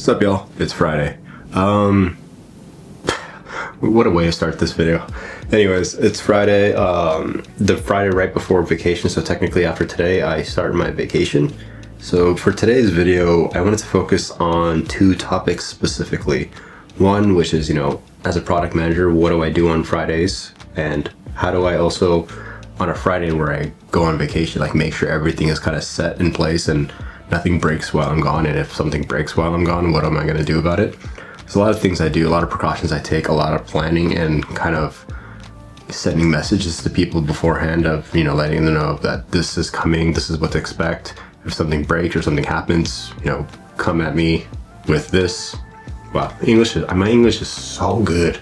What's up, y'all? It's Friday. What a way to start this video. Anyways, it's Friday, the Friday right before vacation, so technically after today I start my vacation. So for today's video, I wanted to focus on two topics specifically. One, which is, as a product manager, what do I do on Fridays? And how do I also, on a Friday where I go on vacation, like make sure everything is kind of set in place and nothing breaks while I'm gone. And if something breaks while I'm gone, what am I going to do about it? There's a lot of things I do, a lot of precautions I take, a lot of planning and kind of sending messages to people beforehand of, letting them know that this is coming, this is what to expect. If something breaks or something happens, come at me with this. Wow, my English is so good.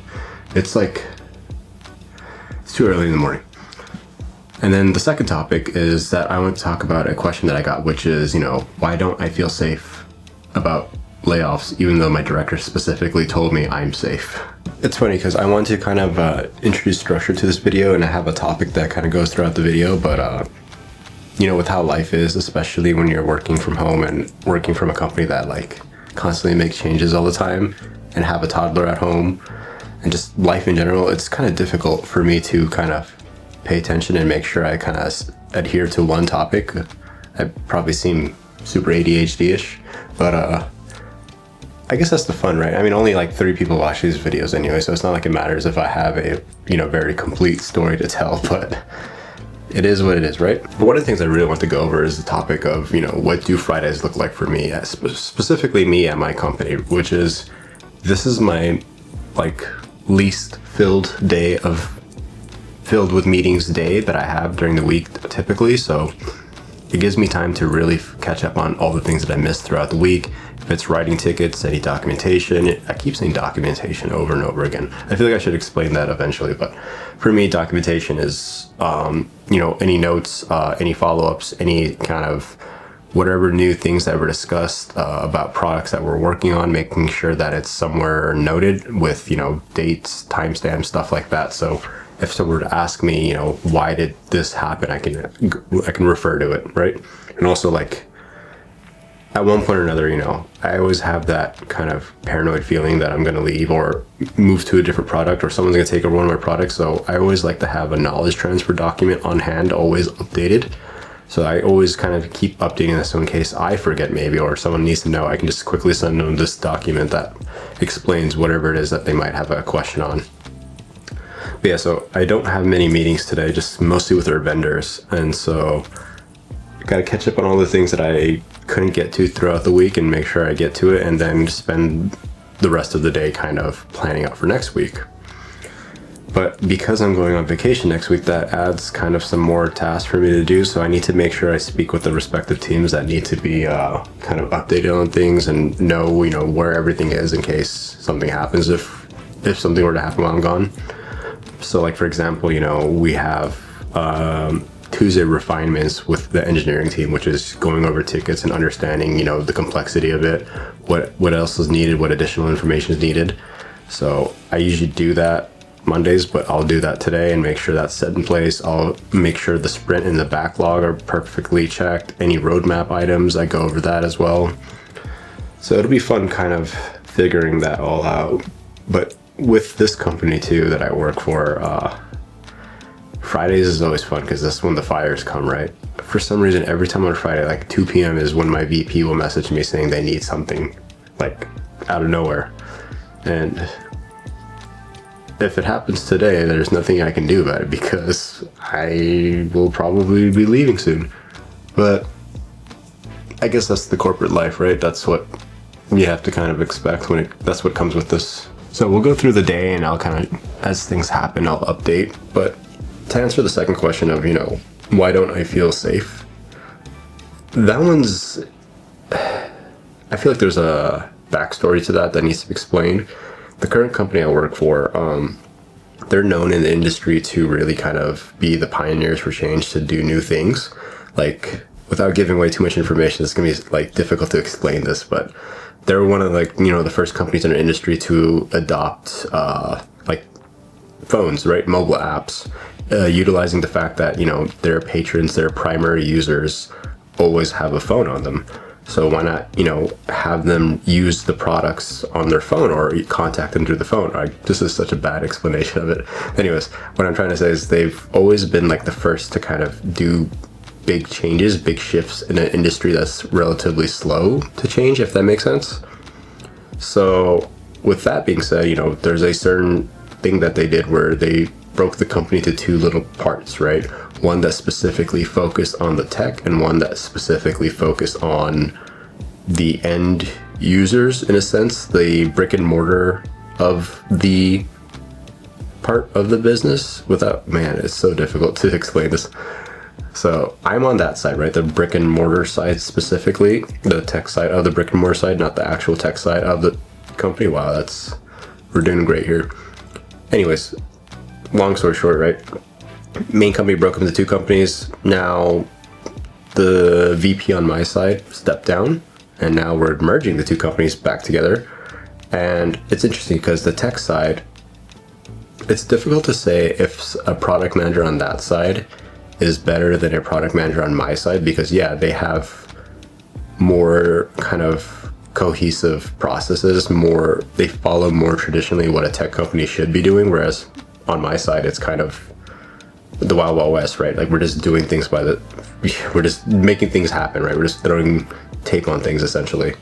It's too early in the morning. And then the second topic is that I want to talk about a question that I got, which is, why don't I feel safe about layoffs, even though my director specifically told me I'm safe? It's funny because I want to kind of introduce structure to this video, and I have a topic that kind of goes throughout the video, but with how life is, especially when you're working from home and working from a company that constantly makes changes all the time and have a toddler at home and just life in general, it's kind of difficult for me to kind of pay attention and make sure I kind of adhere to one topic. I probably seem super ADHD-ish, but I guess that's the fun, right? I mean, only 30 people watch these videos anyway, so it's not like it matters if I have a, very complete story to tell, but it is what it is, right? But one of the things I really want to go over is the topic of, what do Fridays look like for me, specifically me at my company, which is, this is my least filled with meetings day that I have during the week typically. So it gives me time to really catch up on all the things that I missed throughout the week. If it's writing tickets, any documentation, I keep saying documentation over and over again. I feel like I should explain that eventually, but for me, documentation is, any notes, any follow-ups, any kind of whatever new things that were discussed about products that we're working on, making sure that it's somewhere noted with, dates, timestamps, stuff like that. So if someone were to ask me, why did this happen, I can refer to it, right? And also at one point or another, I always have that kind of paranoid feeling that I'm going to leave or move to a different product or someone's going to take over one of my products. So I always like to have a knowledge transfer document on hand, always updated. So I always kind of keep updating this, so in case I forget maybe, or someone needs to know, I can just quickly send them this document that explains whatever it is that they might have a question on. But yeah, so I don't have many meetings today, just mostly with our vendors. And so I gotta catch up on all the things that I couldn't get to throughout the week and make sure I get to it, and then spend the rest of the day kind of planning out for next week. But because I'm going on vacation next week, that adds kind of some more tasks for me to do. So I need to make sure I speak with the respective teams that need to be kind of updated on things and know, where everything is in case something happens, if something were to happen while I'm gone. So for example, we have Tuesday refinements with the engineering team, which is going over tickets and understanding, the complexity of it, what else is needed, what additional information is needed. So I usually do that Mondays, but I'll do that today and make sure that's set in place. I'll make sure the sprint and the backlog are perfectly checked. Any roadmap items, I go over that as well. So it'll be fun kind of figuring that all out. But with this company too that I work for, Fridays is always fun because that's when the fires come, right? For some reason, every time on Friday, 2 p.m. is when my VP will message me saying they need something out of nowhere. And if it happens today, there's nothing I can do about it because I will probably be leaving soon. But I guess that's the corporate life, right? That's what you have to kind of expect that's what comes with this. So we'll go through the day and I'll kind of, as things happen, I'll update. But to answer the second question of, why don't I feel safe? That one's, I feel like there's a backstory to that needs to be explained. The current company I work for, they're known in the industry to really kind of be the pioneers for change, to do new things. Without giving away too much information, it's gonna be difficult to explain this, but they're one of the first companies in our industry to adopt phones, right? Mobile apps, utilizing the fact that, their patrons, their primary users always have a phone on them. So why not, have them use the products on their phone or contact them through the phone? This is such a bad explanation of it. Anyways, what I'm trying to say is they've always been like the first to kind of do big changes, big shifts in an industry that's relatively slow to change, if that makes sense. So with that being said, there's a certain thing that they did where they broke the company to two little parts, right? One that specifically focused on the tech and one that specifically focused on the end users, in a sense, the brick and mortar of the part of the business. It's so difficult to explain this. So I'm on that side, right? The brick and mortar side, specifically the tech side of the brick and mortar side, not the actual tech side of the company. Wow, we're doing great here. Anyways, long story short, right? Main company broke up into two companies. Now the VP on my side stepped down, and now we're merging the two companies back together. And it's interesting because the tech side, it's difficult to say if a product manager on that side is better than a product manager on my side, because they have more kind of cohesive processes, they follow more traditionally what a tech company should be doing, whereas on my side it's kind of the wild west, right? Like we're just doing things we're just making things happen, right? We're just throwing tape on things essentially.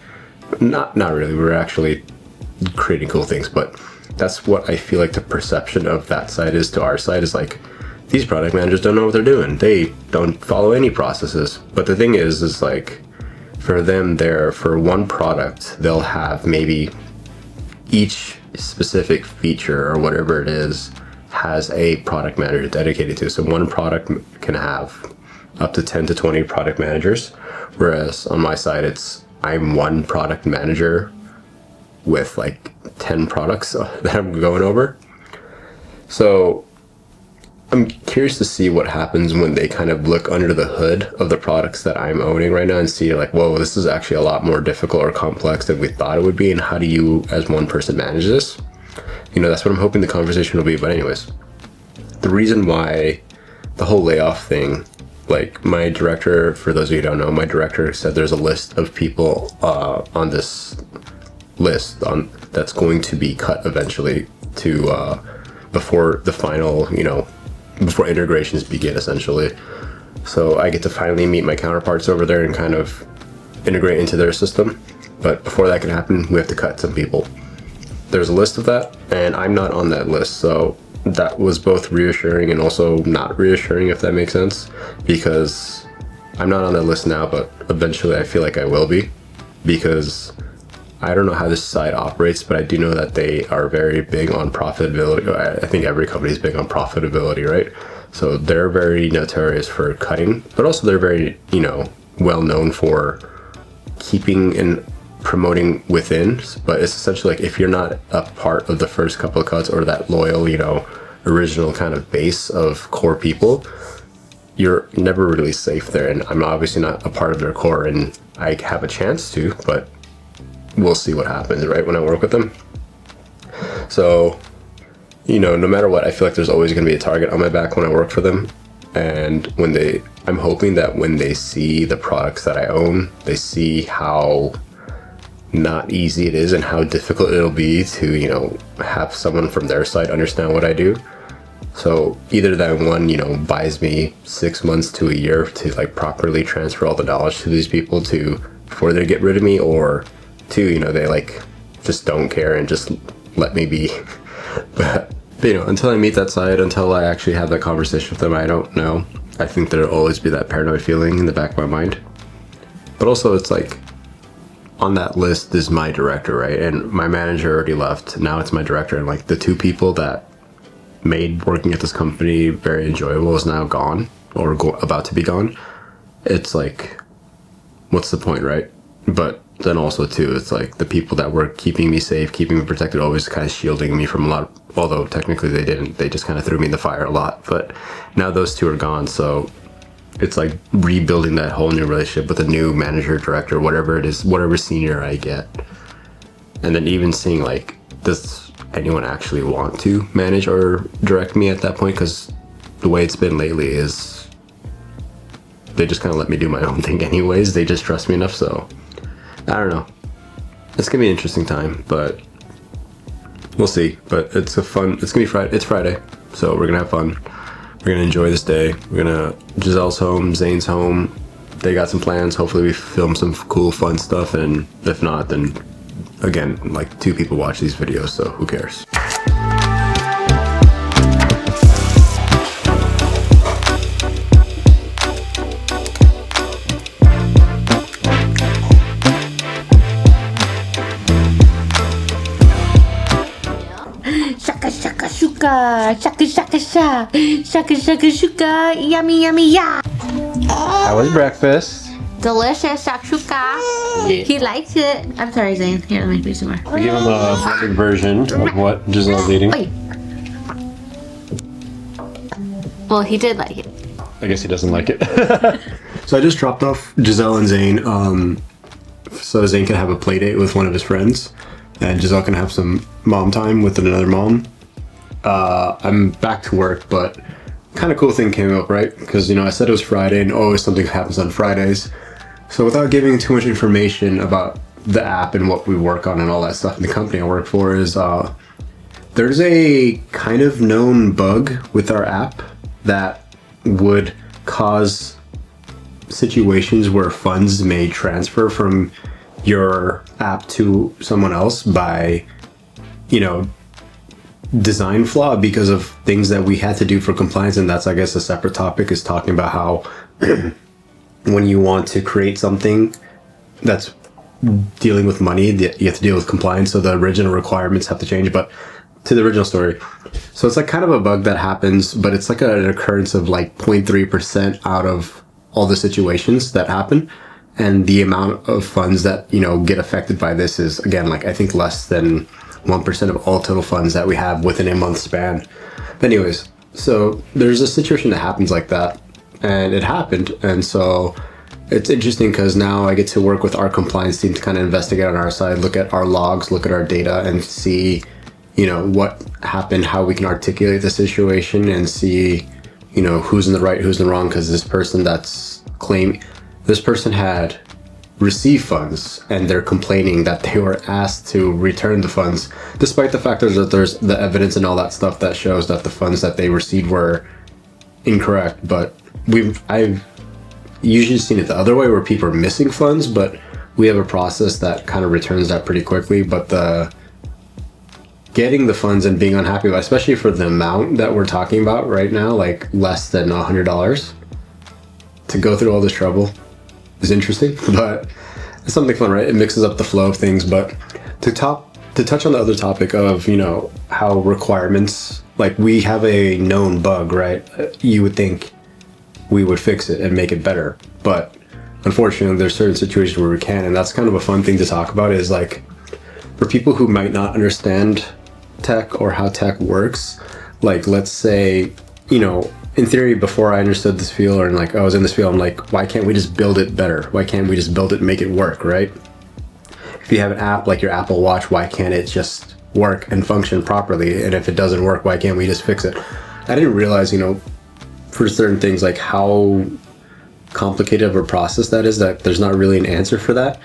Not really, we're actually creating cool things, but that's what I feel like the perception of that side is to our side, is like these product managers don't know what they're doing. They don't follow any processes. But the thing is like for them for one product, they'll have maybe each specific feature or whatever it is has a product manager dedicated to. So one product can have up to 10 to 20 product managers. Whereas on my side, I'm one product manager with like 10 products that I'm going over. So I'm curious to see what happens when they kind of look under the hood of the products that I'm owning right now and see like, whoa, this is actually a lot more difficult or complex than we thought it would be. And how do you as one person manage this? That's what I'm hoping the conversation will be. But anyways, the reason why the whole layoff thing, like my director, for those of you who don't know, my director said there's a list of people on this list that's going to be cut eventually to before the final, before integrations begin essentially. So I get to finally meet my counterparts over there and kind of integrate into their system. But before that can happen, we have to cut some people. There's a list of that, and I'm not on that list. So that was both reassuring and also not reassuring, if that makes sense, because I'm not on that list now, but eventually I feel like I will be, because I don't know how this side operates, but I do know that they are very big on profitability. I think every company is big on profitability, right? So they're very notorious for cutting, but also they're very, well known for keeping and promoting within. But it's essentially like if you're not a part of the first couple of cuts or that loyal, original kind of base of core people, you're never really safe there. And I'm obviously not a part of their core, and I have a chance to, but we'll see what happens, right, when I work with them. So, no matter what, I feel like there's always going to be a target on my back when I work for them. And I'm hoping that when they see the products that I own, they see how not easy it is and how difficult it'll be to, have someone from their side understand what I do. So either that one, buys me 6 months to a year to like properly transfer all the knowledge to these people before they get rid of me, or two, they like just don't care and just let me be. But until I meet that side, until I actually have that conversation with them, I don't know. I think there'll always be that paranoid feeling in the back of my mind. But also it's like on that list is my director, right? And my manager already left. Now it's my director, and like the two people that made working at this company very enjoyable is now gone or about to be gone. It's like, what's the point, right? But then also too, it's like the people that were keeping me safe, keeping me protected, always kind of shielding me from a lot, although technically they didn't, they just kind of threw me in the fire a lot. But now those two are gone, so it's like rebuilding that whole new relationship with a new manager, director, whatever it is, whatever senior I get. And then even seeing like, does anyone actually want to manage or direct me at that point? Because the way it's been lately is they just kind of let me do my own thing anyways. They just trust me enough. So I don't know. It's gonna be an interesting time, but we'll see. But it's gonna be Friday. It's Friday, so we're gonna have fun. We're gonna enjoy this day. Giselle's home, Zane's home. They got some plans. Hopefully we film some cool, fun stuff, and if not, then again, like 2 people watch these videos, so who cares? Shaka shaka shuka, shaka shaka sha, shaka shaka shuka, yummy yummy ya. How was breakfast? Delicious shakshuka. Yeah. He likes it. I'm sorry, Zane. Here, let me do some more. We give him a blended version of what Giselle's eating. Wait. Well, he did like it. I guess he doesn't like it. So I just dropped off Giselle and Zane, so Zane can have a play date with one of his friends, and Giselle can have some mom time with another mom. I'm back to work, but kind of cool thing came up, right? Because, I said it was Friday, and always something happens on Fridays. So without giving too much information about the app and what we work on and all that stuff in the company I work for, is there's a kind of known bug with our app that would cause situations where funds may transfer from your app to someone else by, design flaw because of things that we had to do for compliance. And that's, I guess, a separate topic, is talking about how when you want to create something that's dealing with money, you have to deal with compliance. So the original requirements have to change. But to the original story, so it's like kind of a bug that happens, but it's like an occurrence of like 0.3% out of all the situations that happen. And the amount of funds that, get affected by this is, again, like I think less than 1% of all total funds that we have within a month span. But anyways, so there's a situation that happens like that, and it happened. And so it's interesting because now I get to work with our compliance team to kind of investigate on our side, look at our logs, look at our data, and see, what happened, how we can articulate the situation, and see, who's in the right, who's in the wrong. Because this person had received funds, and they're complaining that they were asked to return the funds, despite the fact that there's the evidence and all that stuff that shows that the funds that they received were incorrect. But I've usually seen it the other way, where people are missing funds, but we have a process that kind of returns that pretty quickly. But the getting the funds and being unhappy about, especially for the amount that we're talking about right now, like less than $100, to go through all this trouble is interesting, but it's something fun, right? It mixes up the flow of things. But to touch on the other topic of, how requirements, like we have a known bug, right? You would think we would fix it and make it better, but unfortunately there's certain situations where we can. And that's kind of a fun thing to talk about, is like for people who might not understand tech or how tech works, like let's say, in theory, before I understood this field, or I was in this field, I'm like, why can't we just build it better? Why can't we just build it and make it work, right? If you have an app like your Apple Watch, why can't it just work and function properly? And if it doesn't work, why can't we just fix it? I didn't realize, for certain things, like how complicated of a process that is, that there's not really an answer for that.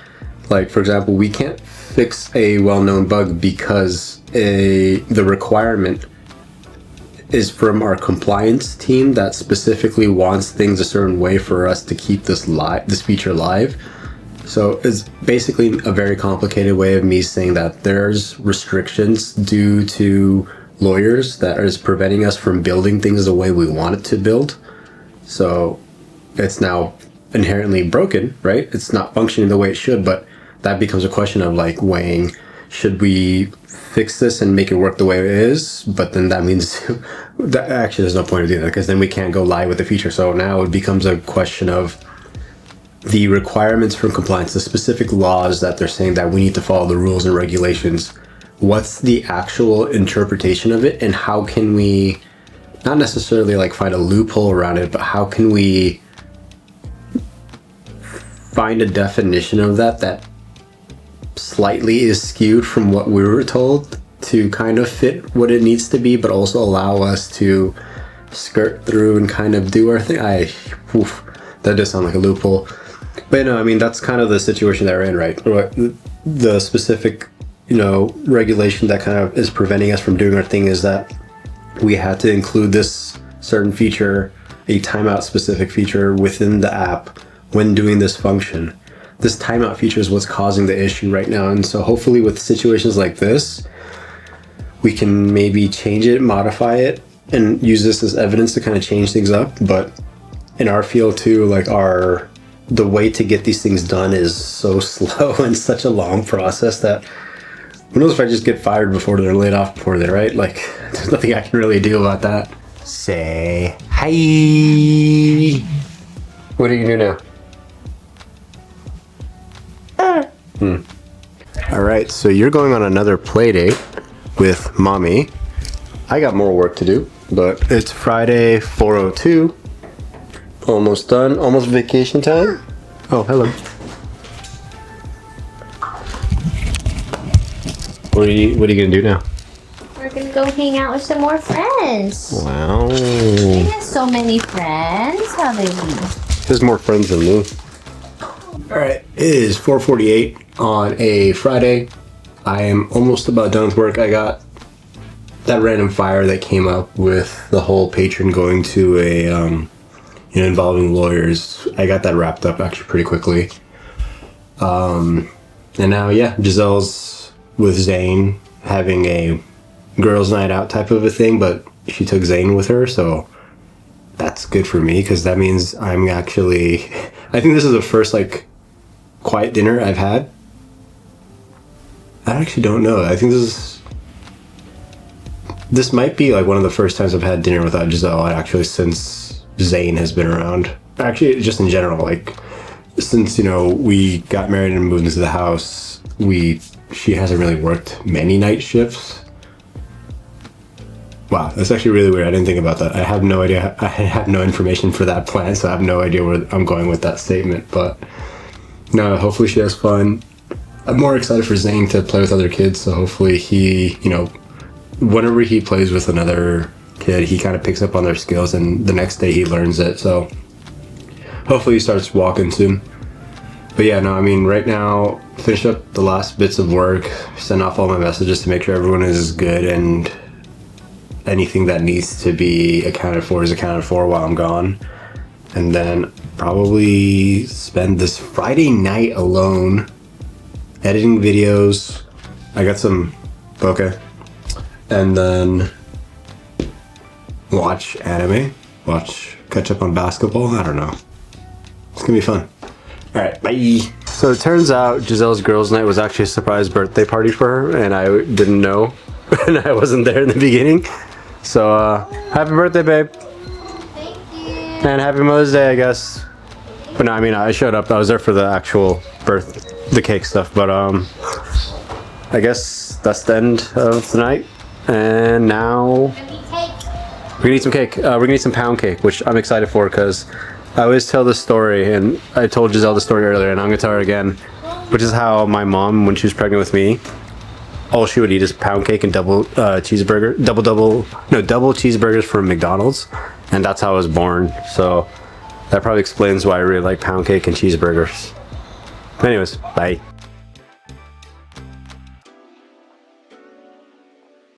Like, for example, we can't fix a well-known bug because the requirement is from our compliance team that specifically wants things a certain way for us to keep this feature live. So it's basically a very complicated way of me saying that there's restrictions due to lawyers that is preventing us from building things the way we want it to build. So it's now inherently broken, right? It's not functioning the way it should, but that becomes a question of like weighing, should we fix this and make it work the way it is? But then that means that actually there's no point of doing that, because then we can't go live with the feature. So now it becomes a question of the requirements from compliance, the specific laws that they're saying that we need to follow the rules and regulations. What's the actual interpretation of it, and how can we not necessarily like find a loophole around it, but how can we find a definition of that slightly is skewed from what we were told, to kind of fit what it needs to be, but also allow us to skirt through and kind of do our thing. That does sound like a loophole. But no, I mean, that's kind of the situation that we're in, right? The specific, regulation that kind of is preventing us from doing our thing is that we had to include this certain feature, a timeout specific feature within the app when doing this function. This timeout feature is what's causing the issue right now. And so hopefully with situations like this, we can maybe change it, modify it, and use this as evidence to kind of change things up. But in our field too, like the way to get these things done is so slow and such a long process that who knows if I just get fired before they're laid off before they're right. Like there's nothing I can really do about that. Say hi. What are you gonna do now? All right, so you're going on another play date with mommy. I got more work to do, but it's Friday, 4:02. Almost done, almost vacation time. Oh, hello. What are you gonna do now? We're gonna go hang out with some more friends. Wow. They have so many friends. How they be? There's more friends than me. All right, it is 4:48 on a Friday. I am almost about done with work. I got that random fire that came up with the whole patron going to a, involving lawyers. I got that wrapped up actually pretty quickly. And now, yeah, Giselle's with Zane having a girls' night out type of a thing, but she took Zane with her, so that's good for me because that means I'm actually. I think this is the first quiet dinner I've had. I actually don't know. I think this might be one of the first times I've had dinner without Giselle actually since Zane has been around. Actually, just in general, since we got married and moved into the house, she hasn't really worked many night shifts. Wow, that's actually really weird. I didn't think about that. I have no idea. I have no information for that plan, so I have no idea where I'm going with that statement. But no, hopefully she has fun. I'm more excited for Zane to play with other kids, so hopefully he, whenever he plays with another kid, he kind of picks up on their skills, and the next day he learns it. So hopefully he starts walking soon. But yeah, no, I mean, right now, finish up the last bits of work, send off all my messages to make sure everyone is good, and anything that needs to be accounted for is accounted for while I'm gone. And then probably spend this Friday night alone editing videos. I got some bokeh. And then watch anime, catch up on basketball. I don't know. It's gonna be fun. All right, bye. So it turns out Giselle's girls' night was actually a surprise birthday party for her, and I didn't know, and I wasn't there in the beginning. So happy birthday, babe. Thank you. And happy Mother's Day, I guess. But no, I mean, I showed up. I was there for the actual the cake stuff. But I guess that's the end of the night. And now we're gonna eat some cake. We're gonna eat some pound cake, which I'm excited for because I always tell this story, and I told Giselle the story earlier, and I'm gonna tell her again, which is how my mom, when she was pregnant with me, all she would eat is pound cake and double cheeseburgers from McDonald's, and that's how I was born. So that probably explains why I really like pound cake and cheeseburgers. Anyways, bye.